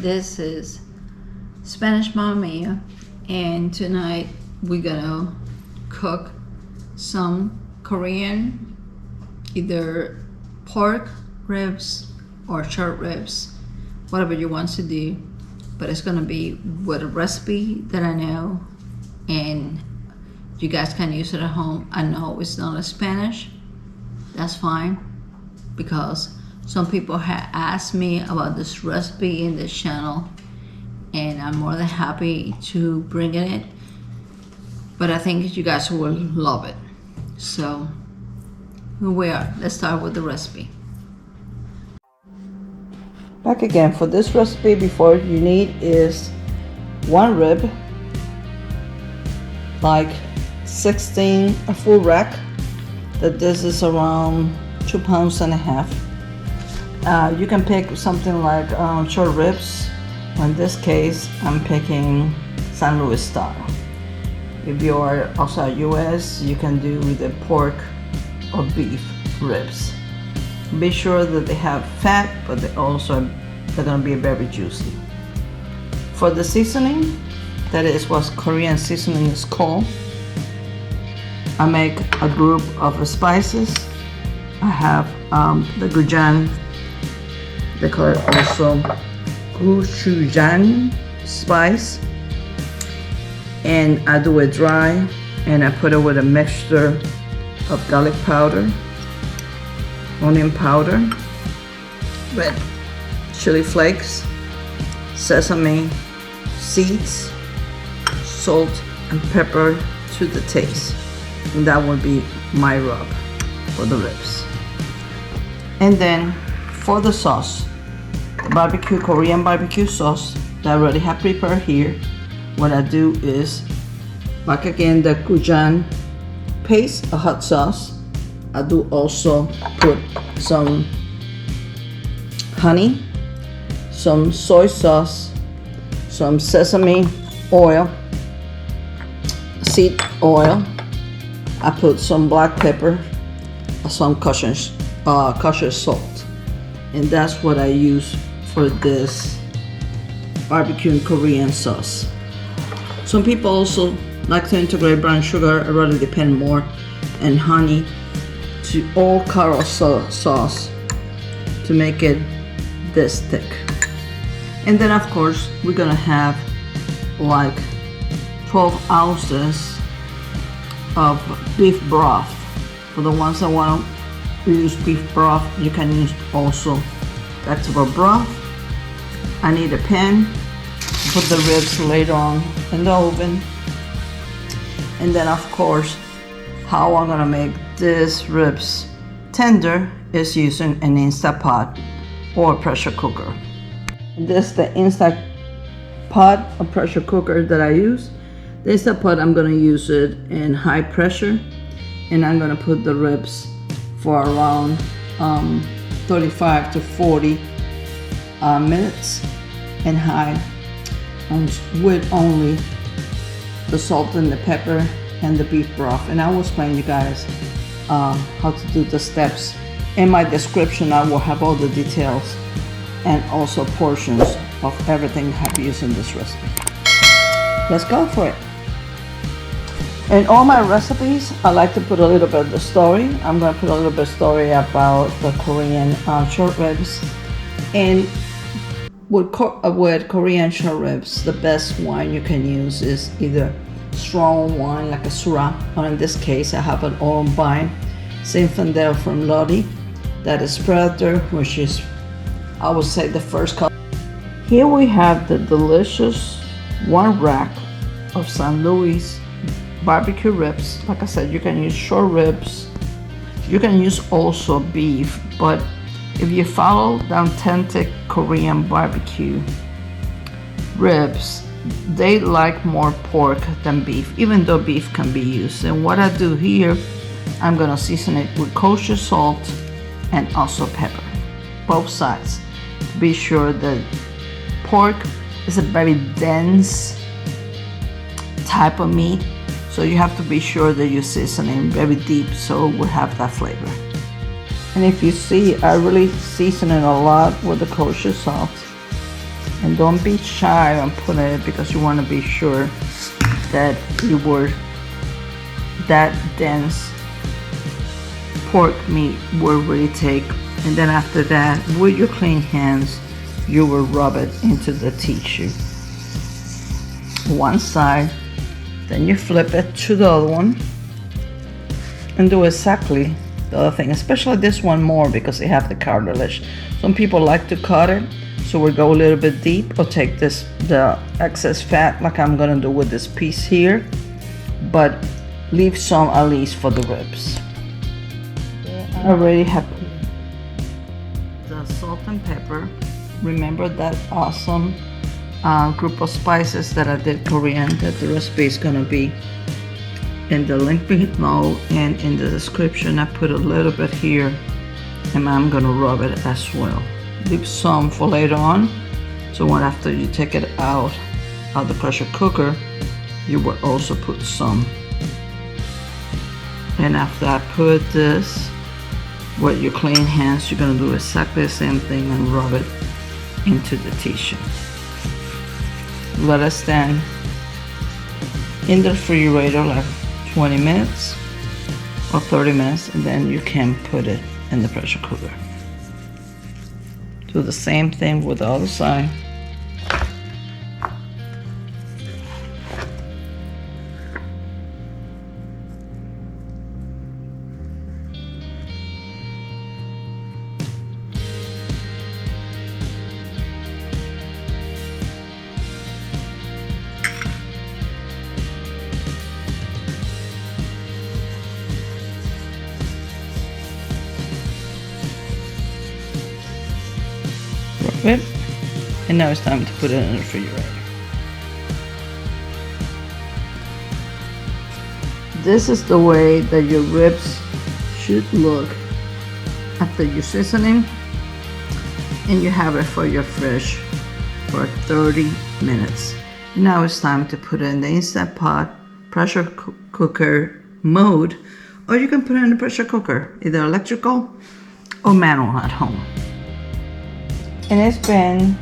This is Spanish Mamma Mia, and tonight we're gonna cook some Korean, either pork ribs or short ribs, whatever you want to do, but it's gonna be with a recipe that I know and you guys can use it at home. I know it's not in Spanish, that's fine, because some people have asked me about this recipe in this channel, and I'm more than happy to bring it, but I think you guys will love it. So here we are. Let's start with the recipe. Back again. For this recipe, before you need is one rib, like 16, a full rack, that this is around 2.5 pounds. You can pick something like short ribs. In this case, I'm picking San Luis style. If you are outside US, you can do the pork or beef ribs. Be sure that they have fat, but they're gonna be very juicy. For the seasoning, that is what Korean seasoning is called. I make a group of spices. I have the Gochugang. They call it also Gochugang spice, and I do it dry, and I put it with a mixture of garlic powder, onion powder, red chili flakes, sesame seeds, salt and pepper to the taste, and that will be my rub for the ribs. And then for the sauce, the Korean barbecue sauce that I already have prepared here, what I do is, back again, the Gochugang paste, a hot sauce. I do also put some honey, some soy sauce, some sesame oil, seed oil. I put some black pepper, some kosher salt, and that's what I use for this barbecue and Korean sauce. Some people also like to integrate brown sugar. I rather depend more on honey to all color sauce to make it this thick. And then of course we're gonna have like 12 ounces of beef broth. For the ones that want to use beef broth, you can use also vegetable broth. I need a pan to put the ribs later on in the oven. And then of course, how I'm gonna make these ribs tender is using an Instant Pot or pressure cooker. This is the Instant Pot or pressure cooker that I use. The Instant Pot, I'm gonna use it in high pressure, and I'm gonna put the ribs for around 35 to 40 minutes in high, with only the salt and the pepper and the beef broth. And I will explain you guys how to do the steps. In my description, I will have all the details and also portions of everything I have used in this recipe. Let's go for it. In all my recipes, I like to put a little bit of the story. I'm going to put a little bit of story about the Korean short ribs. And with Korean short ribs, the best wine you can use is either strong wine like a Syrah, or in this case I have an orange wine, Zinfandel from Lodi, that is Predator, which is, I would say, the first color. Here we have the delicious one rack of San Luis barbecue ribs. Like I said, you can use short ribs, you can use also beef, but if you follow the authentic Korean barbecue ribs, they like more pork than beef, even though beef can be used. And what I do here, I'm gonna season it with kosher salt and also pepper, both sides. Be sure that pork is a very dense type of meat, so you have to be sure that you season it very deep so it will have that flavor. And if you see, I really season it a lot with the kosher salt. And don't be shy on putting it because you want to be sure that it were that dense pork meat will really take. And then after that, with your clean hands, you will rub it into the tissue. One side, then you flip it to the other one and do exactly the other thing, especially this one more because they have the cartilage. Some people like to cut it, so we'll go a little bit deep or take the excess fat like I'm gonna do with this piece here, but leave some at least for the ribs. I already have the salt and pepper. Remember that awesome group of spices that I did Korean, that the recipe is gonna be in the link below and in the description. I put a little bit here and I'm gonna rub it as well. Leave some for later on, so when after you take it out of the pressure cooker, you will also put some. And after I put this with your clean hands, you're gonna do exactly the same thing and rub it into the tissue. Let it stand in the refrigerator like 20 minutes or 30 minutes, and then you can put it in the pressure cooker. Do the same thing with the other side. It. And now it's time to put it in the refrigerator. This is the way that your ribs should look after your seasoning, and you have it for your fridge for 30 minutes. Now it's time to put it in the Instant Pot pressure cooker mode, or you can put it in the pressure cooker, either electrical or manual at home. And it's been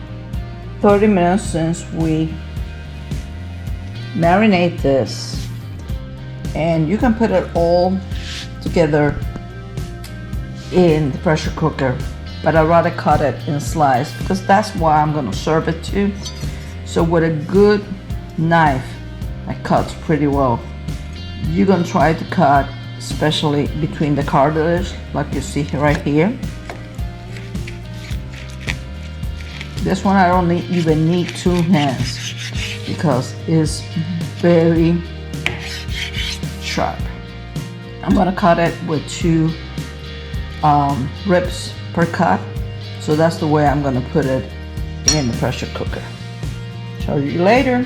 30 minutes since we marinate this, and you can put it all together in the pressure cooker, but I'd rather cut it in slices because that's why I'm gonna serve it too. So with a good knife that cuts pretty well, you're gonna try to cut especially between the cartilage like you see right here. This one I don't even need 2 hands because it's very sharp. I'm gonna cut it with 2 ribs per cut, so that's the way I'm gonna put it in the pressure cooker. Show you later.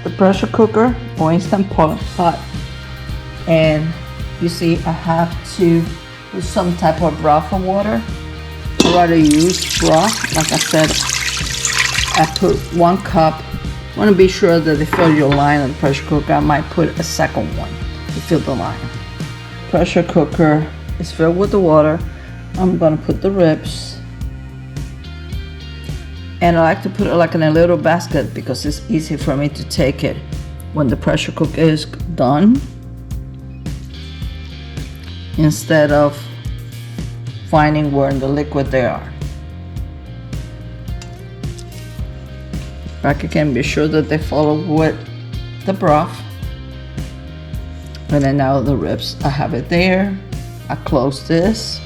The pressure cooker or Instant Pot, and you see I have to put some type of broth or water. I'd rather use broth. Like I said, I put 1 cup. I want to be sure that they fill your line in the pressure cooker. I might put a second one to fill the line. Pressure cooker is filled with the water. I'm gonna put the ribs, and I like to put it like in a little basket because it's easy for me to take it when the pressure cooker is done, instead of finding where in the liquid they are. Back again, be sure that they follow with the broth. And then now the ribs, I have it there. I close this,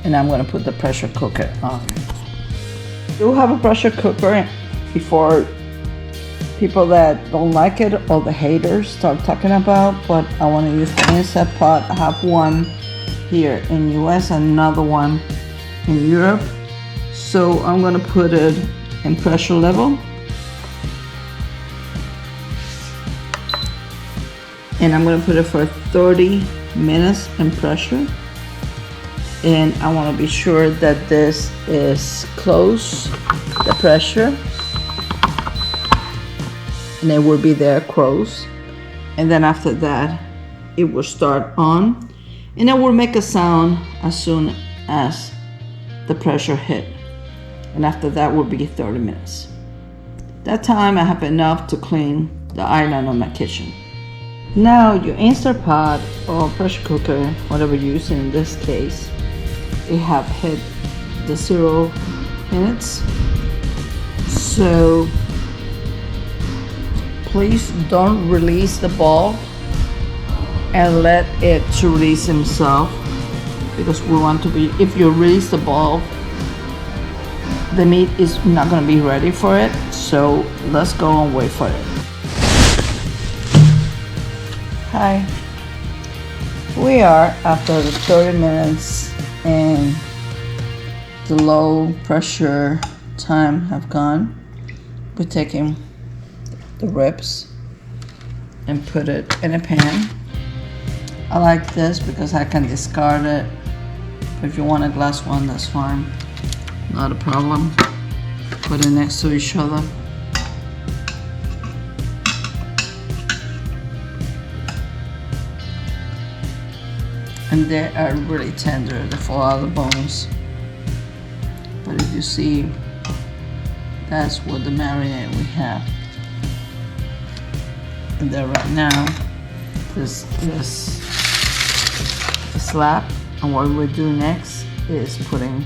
and I'm gonna put the pressure cooker on. I do have a pressure cooker before people that don't like it or the haters start talking about, but I want to use the Instant Pot. I have one here in US, another one in Europe. So I'm gonna put it in pressure level. And I'm gonna put it for 30 minutes in pressure. And I wanna be sure that this is close, the pressure. And it will be there close. And then after that, it will start on. And it will make a sound as soon as the pressure hit. And after that will be 30 minutes. That time I have enough to clean the island of my kitchen. Now your Instant Pot or pressure cooker, whatever you're using in this case, it have hit the 0 minutes. So please don't release the bulb and let it to release himself, because we want to be, if you release the bulb, the meat is not going to be ready for it. So let's go and wait for it. Hi, we are after the 30 minutes and the low pressure time have gone. We're taking the ribs and put it in a pan. I like this because I can discard it. If you want a glass one, that's fine, not a problem. Put it next to each other. And they are really tender, they fall out of the bones. But if you see, that's what the marinade we have. And then right now, this slap. And what we do next is putting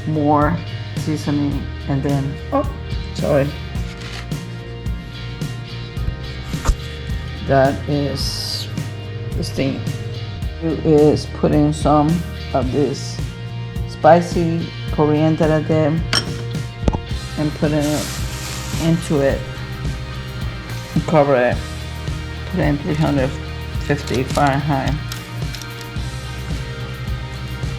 more seasoning and then, that is the steam. Is putting some of this spicy coriander that I did and putting it into it and cover it. Put it in 350 Fahrenheit.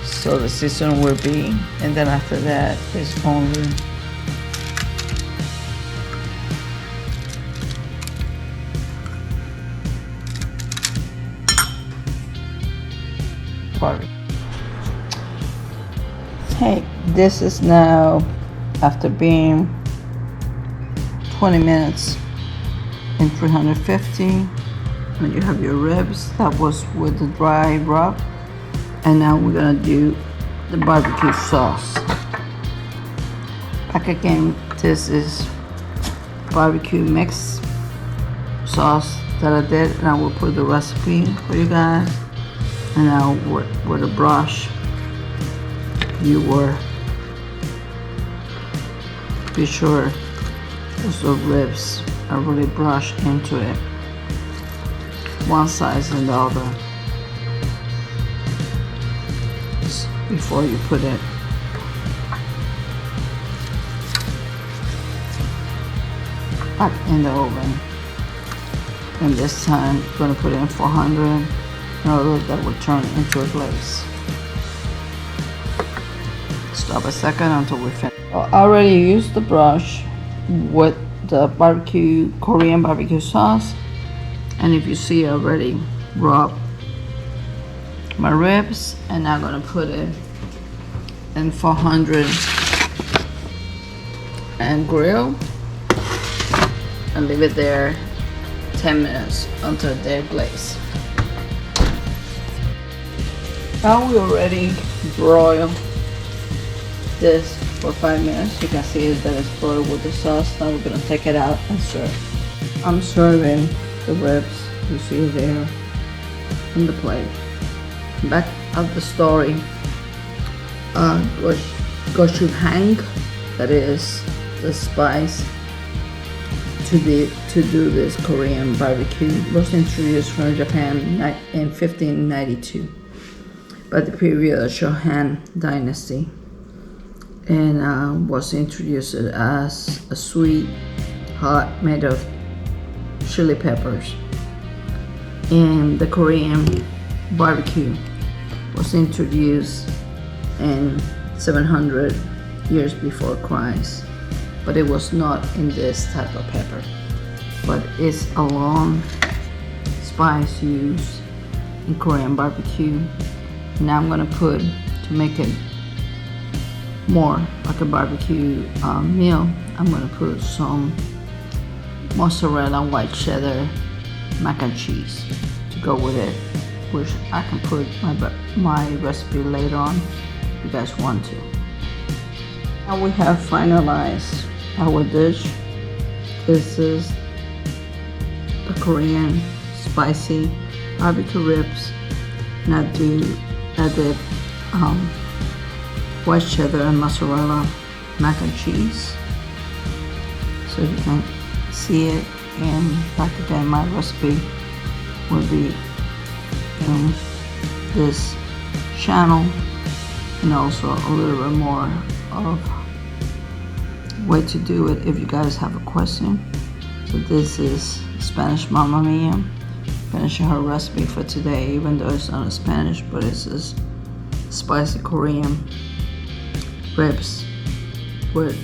So the season will be, and then after that is only party. Hey, this is now after being 20 minutes in 350. When you have your ribs, that was with the dry rub. And now we're gonna do the barbecue sauce. Back again, this is barbecue mix sauce that I did, and I will put the recipe for you guys. And now with a brush, you will be sure the ribs are really brushed into it, one side and the other, before you put it back in the oven. And this time I'm going to put it in 400 in order that will turn into a glaze. Stop a second until we finish. I already used the brush with the Korean barbecue sauce, and if you see, I already rubbed my ribs, and I'm gonna put it in 400 and grill and leave it there 10 minutes until they're glazed. Now we already broil this for 5 minutes. You can see that it's broiled with the sauce. Now we're gonna take it out and serve. I'm serving the ribs, you see there on the plate. Back of the story, Gochugang, that is the spice to do this Korean barbecue, was introduced from Japan in 1592 by the period of Shohan dynasty, and was introduced as a sweet hot made of chili peppers. And the Korean barbecue was introduced in 700 years before Christ, but it was not in this type of pepper, but it's a long spice used in Korean barbecue. Now I'm gonna put, to make it more like a barbecue meal, I'm gonna put some mozzarella white cheddar mac and cheese to go with it, which I can put my recipe later on if you guys want to. Now we have finalized our dish. This is the Korean spicy barbecue ribs, and I did white cheddar and mozzarella mac and cheese. So you can see it, and back again, my recipe will be in this channel, and also a little bit more of way to do it if you guys have a question. So this is Spanish Mamma Mia, finishing her recipe for today, even though it's not in Spanish, but it's this spicy Korean ribs with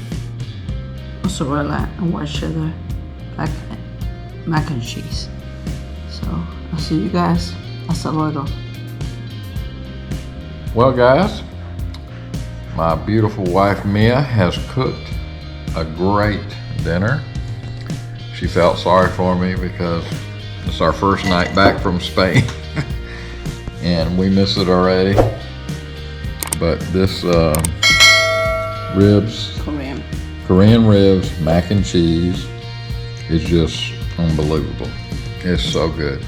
mozzarella and white cheddar mac and cheese. So I'll see you guys. Hasta luego. Well, guys, my beautiful wife Mia has cooked a great dinner. She felt sorry for me because it's our first night back from Spain and we miss it already. But this ribs, Korean ribs, mac and cheese is just unbelievable. It's so good.